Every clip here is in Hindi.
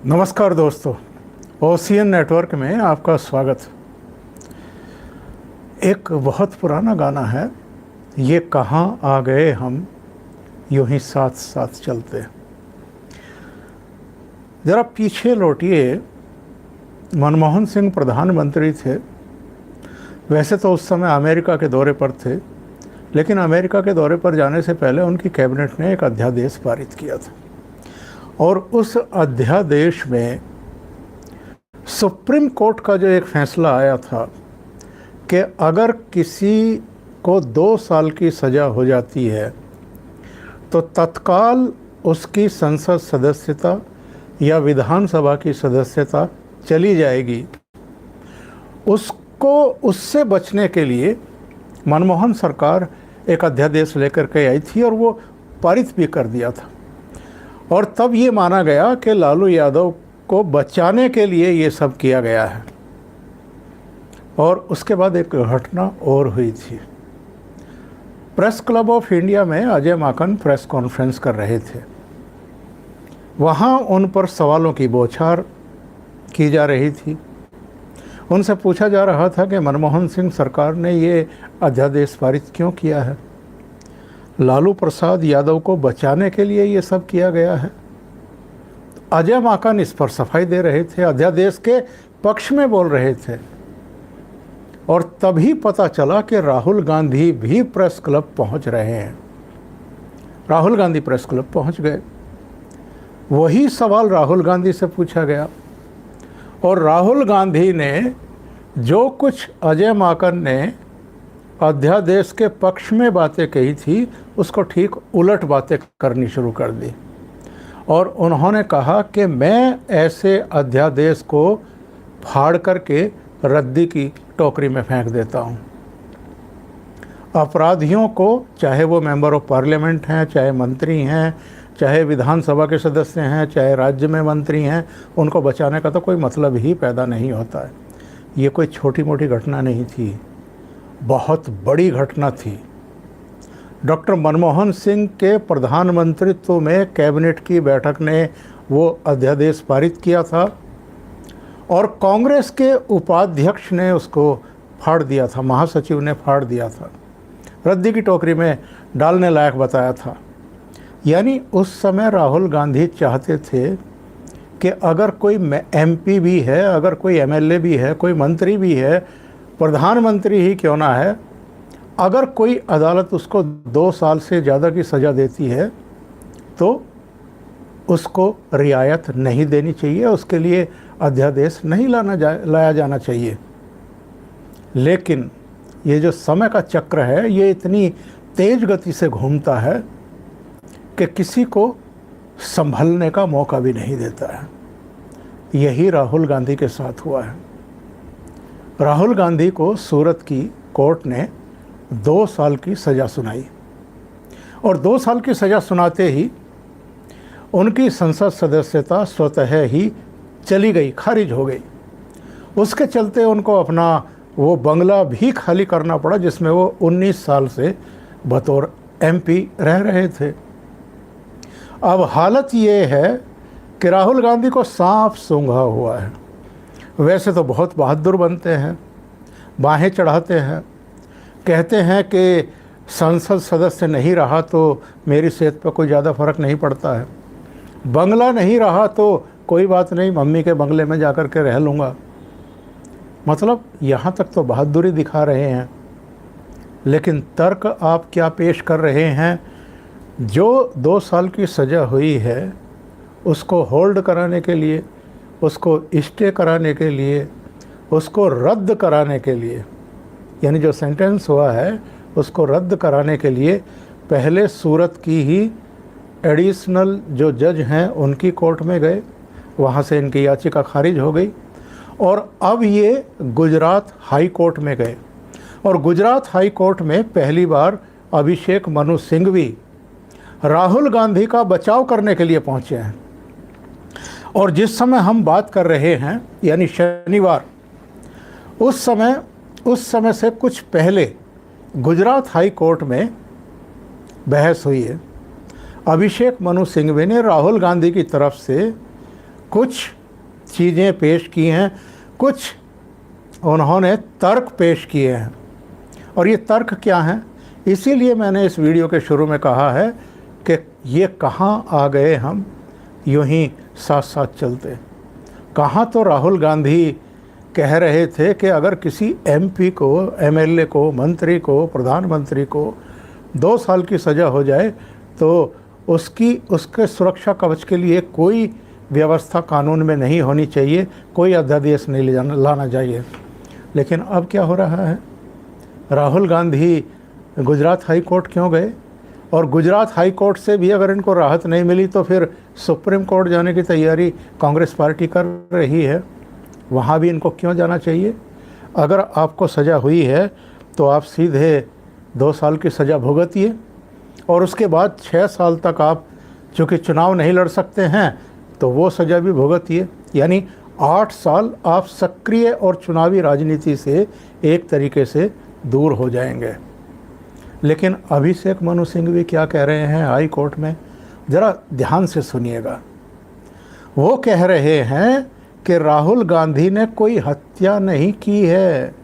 नमस्कार दोस्तों, ओशियन नेटवर्क में आपका स्वागत। एक बहुत पुराना गाना है, ये कहाँ आ गए हम यूं ही साथ साथ चलते। ज़रा पीछे लौटिए। मनमोहन सिंह प्रधानमंत्री थे। वैसे तो उस समय अमेरिका के दौरे पर थे, लेकिन अमेरिका के दौरे पर जाने से पहले उनकी कैबिनेट ने एक अध्यादेश पारित किया था और उस अध्यादेश में सुप्रीम कोर्ट का जो एक फैसला आया था कि अगर किसी को 2 साल की सज़ा हो जाती है तो तत्काल उसकी संसद सदस्यता या विधानसभा की सदस्यता चली जाएगी। उसको उससे बचने के लिए मनमोहन सरकार एक अध्यादेश लेकर के आई थी और वो पारित भी कर दिया था। और तब ये माना गया कि लालू यादव को बचाने के लिए ये सब किया गया है। और उसके बाद एक घटना और हुई थी। प्रेस क्लब ऑफ इंडिया में अजय माकन प्रेस कॉन्फ्रेंस कर रहे थे। वहाँ उन पर सवालों की बौछार की जा रही थी। उनसे पूछा जा रहा था कि मनमोहन सिंह सरकार ने ये अध्यादेश पारित क्यों किया है, लालू प्रसाद यादव को बचाने के लिए ये सब किया गया है। अजय माकन इस पर सफाई दे रहे थे, अध्यादेश के पक्ष में बोल रहे थे। और तभी पता चला कि राहुल गांधी भी प्रेस क्लब पहुंच रहे हैं। राहुल गांधी प्रेस क्लब पहुंच गए। वही सवाल राहुल गांधी से पूछा गया और राहुल गांधी ने जो कुछ अजय माकन ने अध्यादेश के पक्ष में बातें कही थी उसको ठीक उलट बातें करनी शुरू कर दी। और उन्होंने कहा कि मैं ऐसे अध्यादेश को फाड़ करके रद्दी की टोकरी में फेंक देता हूँ। अपराधियों को, चाहे वो मेंबर ऑफ पार्लियामेंट हैं, चाहे मंत्री हैं, चाहे विधानसभा के सदस्य हैं, चाहे राज्य में मंत्री हैं, उनको बचाने का तो कोई मतलब ही पैदा नहीं होता है। ये कोई छोटी मोटी घटना नहीं थी, बहुत बड़ी घटना थी। डॉक्टर मनमोहन सिंह के प्रधानमंत्रित्व में कैबिनेट की बैठक ने वो अध्यादेश पारित किया था और कांग्रेस के उपाध्यक्ष ने उसको फाड़ दिया था, महासचिव ने फाड़ दिया था, रद्दी की टोकरी में डालने लायक बताया था। यानी उस समय राहुल गांधी चाहते थे कि अगर कोई एमपी भी है, अगर कोई एमएलए भी है, कोई मंत्री भी है, प्रधानमंत्री ही क्यों ना है, अगर कोई अदालत उसको 2 साल से ज़्यादा की सज़ा देती है तो उसको रियायत नहीं देनी चाहिए, उसके लिए अध्यादेश नहीं लाया जाना चाहिए। लेकिन ये जो समय का चक्र है ये इतनी तेज़ गति से घूमता है कि किसी को संभलने का मौका भी नहीं देता है। यही राहुल गांधी के साथ हुआ है। राहुल गांधी को सूरत की कोर्ट ने 2 साल की सज़ा सुनाई और 2 साल की सज़ा सुनाते ही उनकी संसद सदस्यता स्वतः ही चली गई, खारिज हो गई। उसके चलते उनको अपना वो बंगला भी खाली करना पड़ा जिसमें वो 19 साल से बतौर एमपी रह रहे थे। अब हालत ये है कि राहुल गांधी को सांप सूंघा हुआ है। वैसे तो बहुत बहादुर बनते हैं, बाहें चढ़ाते हैं, कहते हैं कि संसद सदस्य नहीं रहा तो मेरी सेहत पर कोई ज़्यादा फ़र्क नहीं पड़ता है, बंगला नहीं रहा तो कोई बात नहीं, मम्मी के बंगले में जाकर के रह लूँगा। मतलब यहाँ तक तो बहादुरी दिखा रहे हैं, लेकिन तर्क आप क्या पेश कर रहे हैं? जो 2 साल की सज़ा हुई है उसको होल्ड कराने के लिए, उसको स्टे कराने के लिए, उसको रद्द कराने के लिए, यानी जो सेंटेंस हुआ है उसको रद्द कराने के लिए पहले सूरत की ही एडिशनल जो जज हैं उनकी कोर्ट में गए, वहाँ से इनकी याचिका खारिज हो गई और अब ये गुजरात हाई कोर्ट में गए और गुजरात हाई कोर्ट में पहली बार अभिषेक मनु सिंघवी राहुल गांधी का बचाव करने के लिए पहुँचे हैं। और जिस समय हम बात कर रहे हैं यानी शनिवार, उस समय से कुछ पहले गुजरात हाई कोर्ट में बहस हुई है। अभिषेक मनु सिंघवी ने राहुल गांधी की तरफ से कुछ चीज़ें पेश की हैं, कुछ उन्होंने तर्क पेश किए हैं। और ये तर्क क्या हैं, इसीलिए मैंने इस वीडियो के शुरू में कहा है कि ये कहाँ आ गए हम यूं ही साथ साथ चलते। कहाँ तो राहुल गांधी कह रहे थे कि अगर किसी एमपी को, एमएलए को, मंत्री को, प्रधानमंत्री को 2 साल की सज़ा हो जाए तो उसके सुरक्षा कवच के लिए कोई व्यवस्था कानून में नहीं होनी चाहिए, कोई अध्यादेश नहीं लाना चाहिए। लेकिन अब क्या हो रहा है, राहुल गांधी गुजरात हाई कोर्ट क्यों गए? और गुजरात हाई कोर्ट से भी अगर इनको राहत नहीं मिली तो फिर सुप्रीम कोर्ट जाने की तैयारी कांग्रेस पार्टी कर रही है। वहाँ भी इनको क्यों जाना चाहिए? अगर आपको सज़ा हुई है तो आप सीधे 2 साल की सज़ा भुगतिए और उसके बाद 6 साल तक आप चूँकि चुनाव नहीं लड़ सकते हैं तो वो सज़ा भी भुगतिए। यानी 8 साल आप सक्रिय और चुनावी राजनीति से एक तरीके से दूर हो जाएंगे। लेकिन अभिषेक मनु सिंह भी क्या कह रहे हैं हाई कोर्ट में, ज़रा ध्यान से सुनिएगा। वो कह रहे हैं कि राहुल गांधी ने कोई हत्या नहीं की है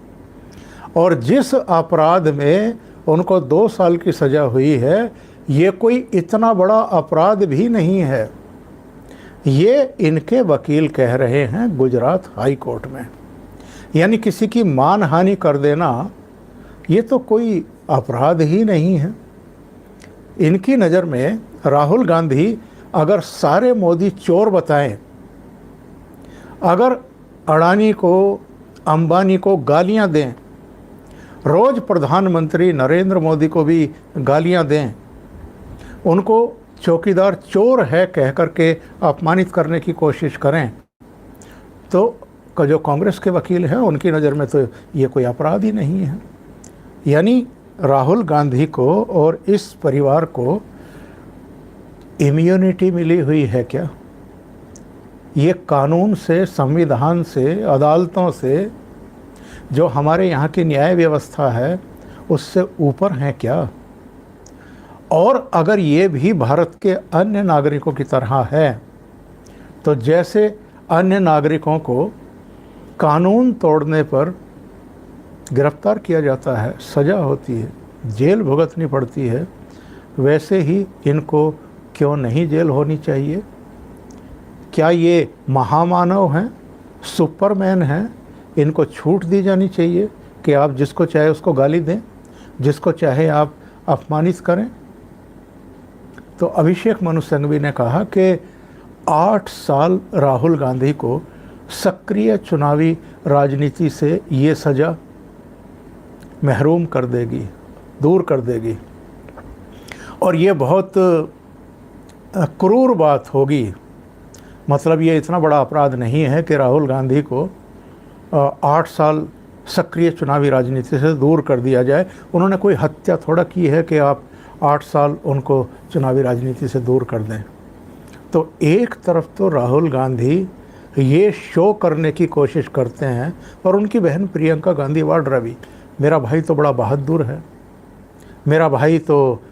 और जिस अपराध में उनको 2 साल की सज़ा हुई है ये कोई इतना बड़ा अपराध भी नहीं है। ये इनके वकील कह रहे हैं गुजरात हाई कोर्ट में। यानी किसी की मानहानि कर देना ये तो कोई अपराध ही नहीं है। इनकी नज़र में राहुल गांधी अगर सारे मोदी चोर बताएं, अगर अडानी को, अंबानी को गालियां दें, रोज़ प्रधानमंत्री नरेंद्र मोदी को भी गालियां दें, उनको चौकीदार चोर है कह कर के अपमानित करने की कोशिश करें, तो जो कांग्रेस के वकील हैं उनकी नज़र में तो ये कोई अपराध ही नहीं है। यानी राहुल गांधी को और इस परिवार को इम्यूनिटी मिली हुई है क्या? ये कानून से, संविधान से, अदालतों से, जो हमारे यहाँ की न्याय व्यवस्था है उससे ऊपर हैं क्या? और अगर ये भी भारत के अन्य नागरिकों की तरह है तो जैसे अन्य नागरिकों को कानून तोड़ने पर गिरफ्तार किया जाता है, सज़ा होती है, जेल भुगतनी पड़ती है, वैसे ही इनको क्यों नहीं जेल होनी चाहिए? क्या ये महामानव हैं, सुपरमैन हैं? इनको छूट दी जानी चाहिए कि आप जिसको चाहे उसको गाली दें, जिसको चाहे आप अपमानित करें। तो अभिषेक मनु सिंघवी ने कहा कि 8 साल राहुल गांधी को सक्रिय चुनावी राजनीति से ये सज़ा महरूम कर देगी, दूर कर देगी। और ये बहुत क्रूर बात होगी। मतलब ये इतना बड़ा अपराध नहीं है कि राहुल गांधी को 8 साल सक्रिय चुनावी राजनीति से दूर कर दिया जाए। उन्होंने कोई हत्या थोड़ा की है कि आप 8 साल उनको चुनावी राजनीति से दूर कर दें। तो एक तरफ तो राहुल गांधी ये शो करने की कोशिश करते हैं और उनकी बहन प्रियंका गांधी वाड्रा भी, मेरा भाई तो बड़ा बहादुर है, मेरा भाई तो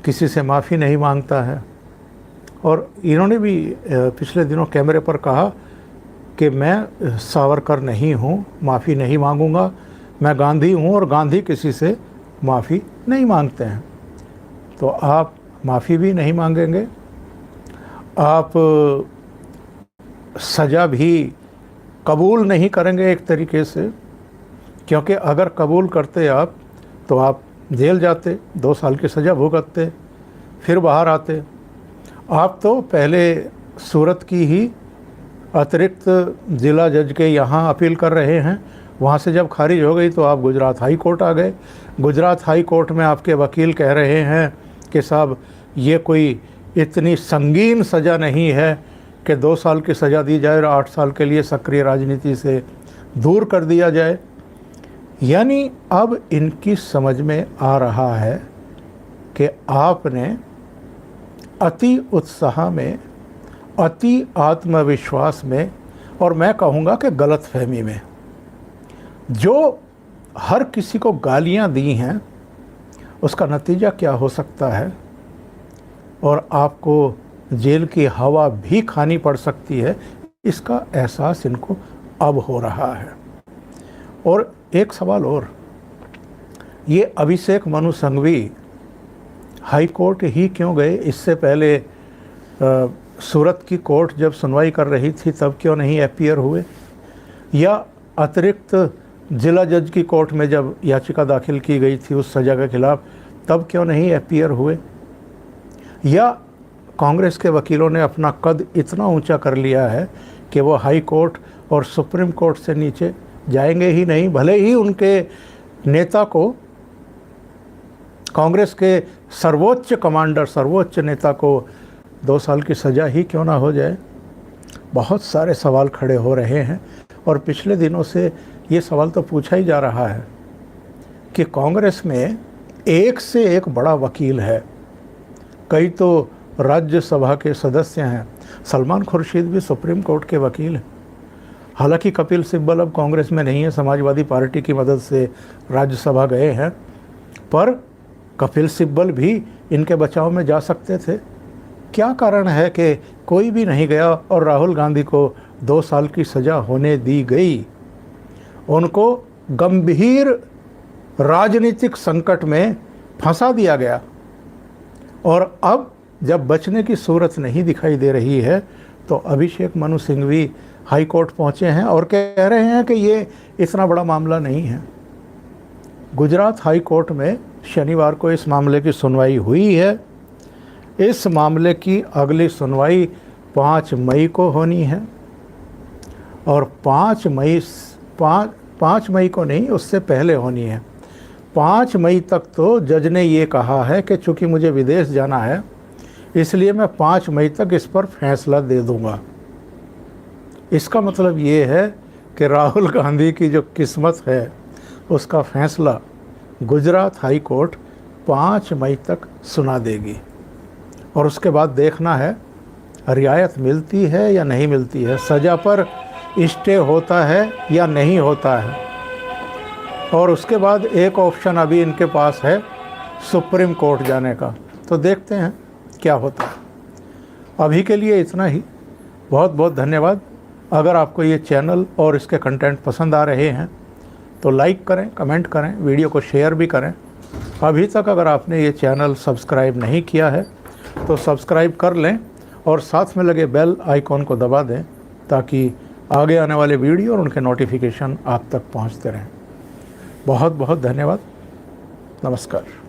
किसी से माफ़ी नहीं मांगता है। और इन्होंने भी पिछले दिनों कैमरे पर कहा कि मैं सावरकर नहीं हूँ, माफ़ी नहीं मांगूंगा, मैं गांधी हूँ और गांधी किसी से माफ़ी नहीं मांगते हैं। तो आप माफ़ी भी नहीं मांगेंगे, आप सज़ा भी कबूल नहीं करेंगे एक तरीके से, क्योंकि अगर कबूल करते आप तो आप जेल जाते, 2 साल की सज़ा भुगतते, फिर बाहर आते। आप तो पहले सूरत की ही अतिरिक्त ज़िला जज के यहाँ अपील कर रहे हैं, वहाँ से जब खारिज हो गई तो आप गुजरात हाई कोर्ट आ गए। गुजरात हाई कोर्ट में आपके वकील कह रहे हैं कि साहब ये कोई इतनी संगीन सज़ा नहीं है कि 2 साल की सज़ा दी जाए और 8 साल के लिए सक्रिय राजनीति से दूर कर दिया जाए। यानी अब इनकी समझ में आ रहा है कि आपने अति उत्साह में, अति आत्मविश्वास में, और मैं कहूँगा कि गलतफहमी में, जो हर किसी को गालियाँ दी हैं उसका नतीजा क्या हो सकता है और आपको जेल की हवा भी खानी पड़ सकती है, इसका एहसास इनको अब हो रहा है। और एक सवाल और, ये अभिषेक मनु संघवी हाई कोर्ट ही क्यों गए? इससे पहले सूरत की कोर्ट जब सुनवाई कर रही थी तब क्यों नहीं अपीयर हुए? या अतिरिक्त जिला जज की कोर्ट में जब याचिका दाखिल की गई थी उस सज़ा के खिलाफ तब क्यों नहीं अपीयर हुए? या कांग्रेस के वकीलों ने अपना कद इतना ऊंचा कर लिया है कि वो हाई कोर्ट और सुप्रीम कोर्ट से नीचे जाएंगे ही नहीं, भले ही उनके नेता को, कांग्रेस के सर्वोच्च कमांडर, सर्वोच्च नेता को 2 साल की सज़ा ही क्यों ना हो जाए? बहुत सारे सवाल खड़े हो रहे हैं और पिछले दिनों से ये सवाल तो पूछा ही जा रहा है कि कांग्रेस में एक से एक बड़ा वकील है, कई तो राज्यसभा के सदस्य हैं। सलमान खुर्शीद भी सुप्रीम कोर्ट के वकील हैं। हालांकि कपिल सिब्बल अब कांग्रेस में नहीं है, समाजवादी पार्टी की मदद से राज्यसभा गए हैं, पर कपिल सिब्बल भी इनके बचाव में जा सकते थे। क्या कारण है कि कोई भी नहीं गया और राहुल गांधी को 2 साल की सज़ा होने दी गई? उनको गंभीर राजनीतिक संकट में फंसा दिया गया और अब जब बचने की सूरत नहीं दिखाई दे रही है तो अभिषेक मनु सिंघवी हाई कोर्ट पहुँचे हैं और कह रहे हैं कि ये इतना बड़ा मामला नहीं है। गुजरात हाई कोर्ट में शनिवार को इस मामले की सुनवाई हुई है। इस मामले की अगली सुनवाई 5 मई को होनी है और 5 मई को नहीं, उससे पहले होनी है। 5 मई तक तो जज ने ये कहा है कि चूँकि मुझे विदेश जाना है इसलिए मैं 5 मई तक इस पर फैसला दे दूंगा। इसका मतलब ये है कि राहुल गांधी की जो किस्मत है उसका फैसला गुजरात हाई कोर्ट 5 मई तक सुना देगी और उसके बाद देखना है रियायत मिलती है या नहीं मिलती है, सज़ा पर स्टे होता है या नहीं होता है। और उसके बाद एक ऑप्शन अभी इनके पास है सुप्रीम कोर्ट जाने का, तो देखते हैं क्या होता है। अभी के लिए इतना ही। बहुत बहुत धन्यवाद। अगर आपको ये चैनल और इसके कंटेंट पसंद आ रहे हैं तो लाइक करें, कमेंट करें, वीडियो को शेयर भी करें। अभी तक अगर आपने ये चैनल सब्सक्राइब नहीं किया है तो सब्सक्राइब कर लें और साथ में लगे बेल आइकॉन को दबा दें ताकि आगे आने वाले वीडियो और उनके नोटिफिकेशन आप तक पहुंचते रहें। बहुत बहुत धन्यवाद। नमस्कार।